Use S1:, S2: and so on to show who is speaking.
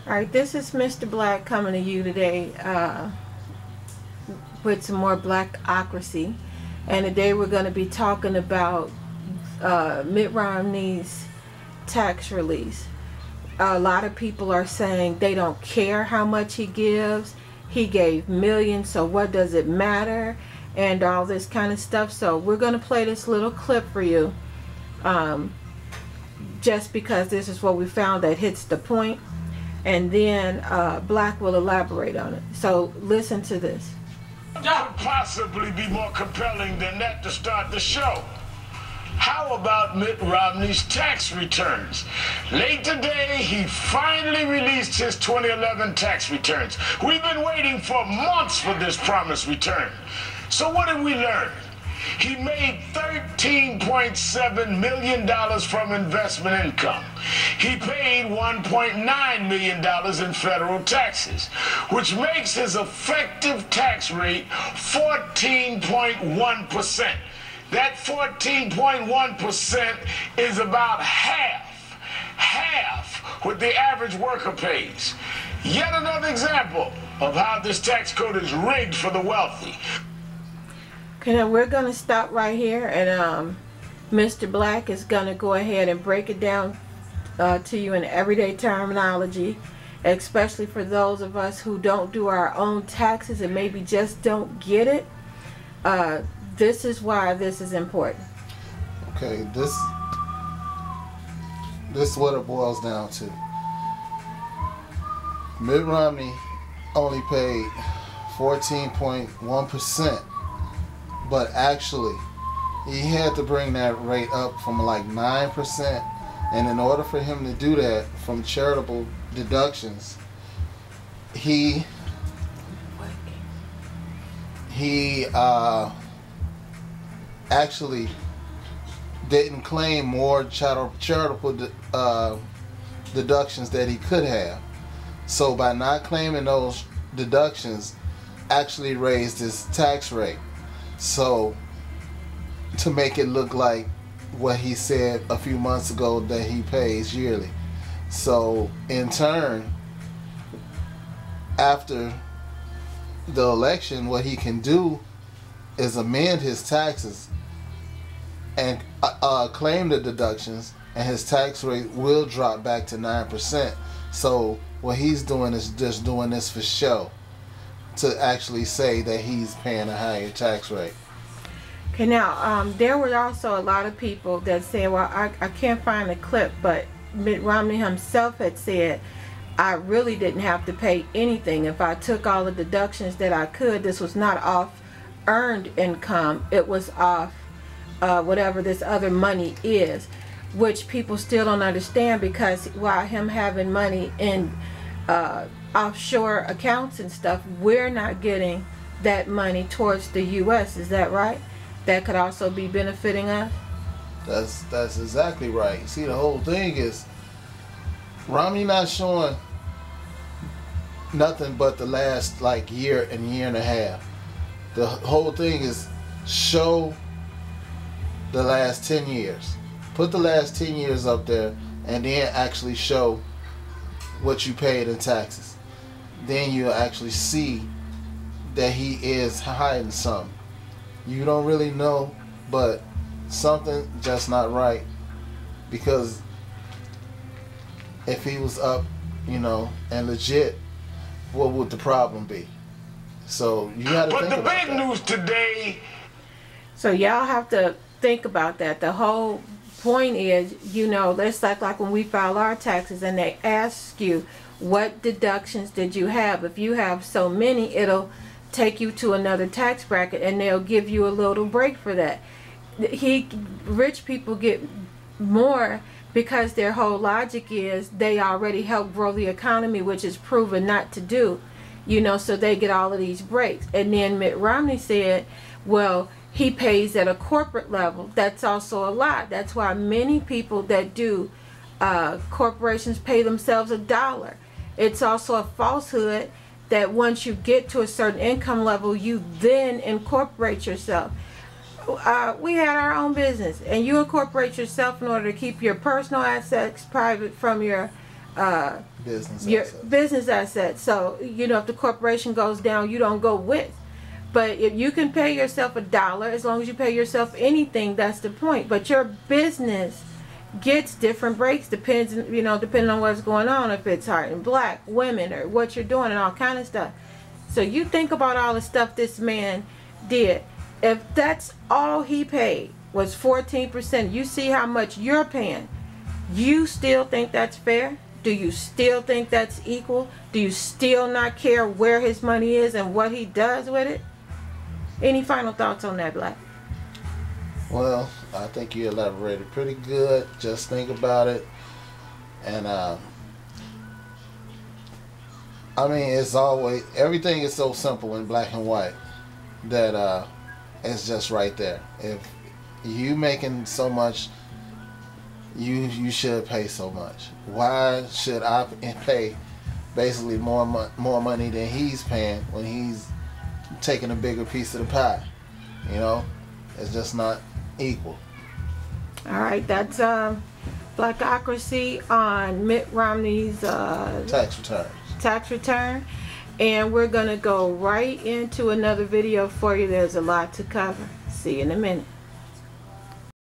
S1: Alright, this is Mr. Black coming to you today with some more Blackocracy. And today we're going to be talking about Mitt Romney's tax release. A lot of people are saying they don't care how much he gives. He gave millions, so what does it matter? And all this kind of stuff. So we're going to play this little clip for you. Just because this is what we found that hits the point. And then Black will elaborate on it. So listen to this.
S2: What could possibly be more compelling than that to start the show? How about Mitt Romney's tax returns? Late today, he finally released his 2011 tax returns. We've been waiting for months for this promised return. So what did we learn? He made $13.7 million from investment income. He paid $1.9 million in federal taxes, which makes his effective tax rate 14.1%. That 14.1% is about half what the average worker pays. Yet another example of how this tax code is rigged for the wealthy.
S1: Okay, now we're going to stop right here, and Mr. Black is going to go ahead and break it down to you in everyday terminology, especially for those of us who don't do our own taxes and maybe just don't get it. This is why this is important.
S3: Okay, this is what it boils down to. Mitt Romney only paid 14.1%. But actually, he had to bring that rate up from like 9%. And in order for him to do that from charitable deductions, he actually didn't claim more charitable deductions that he could have. So by not claiming those deductions, actually raised his tax rate. So, to make it look like what he said a few months ago that he pays yearly. So, in turn, after the election, what he can do is amend his taxes and claim the deductions, and his tax rate will drop back to 9%. So, what he's doing is just doing this for show, to actually say that he's paying a higher tax rate.
S1: Okay, now there were also a lot of people that said, well, I can't find a clip, but Mitt Romney himself had said, I really didn't have to pay anything. If I took all the deductions that I could, this was not off earned income, it was off whatever this other money is, which people still don't understand, because while him having money in offshore accounts and stuff, we're not getting that money towards the U.S. Is that right? That could also be benefiting us?
S3: That's exactly right. See, the whole thing is Romney not showing nothing but the last like year and a half. The whole thing is show the last 10 years. Put the last 10 years up there, and then actually show what you paid in taxes. Then you'll actually see that he is hiding something. You don't really know, but something just not right. Because if he was up, and legit, what would the problem be? So you got to think about that.
S2: But the big news today.
S1: So y'all have to think about that. The whole point is, let's like when we file our taxes and they ask you, what deductions did you have? If you have so many, it'll take you to another tax bracket, and they'll give you a little break for that. Rich people get more because their whole logic is they already help grow the economy, which is proven not to do, so they get all of these breaks. And then Mitt Romney said, well, he pays at a corporate level. That's also a lie. That's why many people that do corporations pay themselves $1. It's also a falsehood that once you get to a certain income level, you then incorporate yourself. We had our own business, and you incorporate yourself in order to keep your personal assets private from your your
S3: assets.
S1: business assets. So, you know, if the corporation goes down, you don't go with. But if you can pay yourself $1, as long as you pay yourself anything, that's the point. But your business gets different breaks, depends, you know, depending on what's going on, if it's Heart and Black, women, or what you're doing and all kind of stuff. So you think about all the stuff this man did. If that's all he paid was 14%, you see how much you're paying. You still think that's fair? Do you still think that's equal? Do you still not care where his money is and what he does with it? Any final thoughts on that, Black?
S3: Well, I think you elaborated pretty good. Just think about it. And I mean, it's always, everything is so simple in black and white that it's just right there. If you making so much, you should pay so much. Why should I pay basically more money than he's paying when he's taking a bigger piece of the pie? You know, it's just not equal.
S1: All right, that's Blackocracy on Mitt Romney's tax return. And we're gonna go right into another video for you. There's a lot to cover. See you in a minute.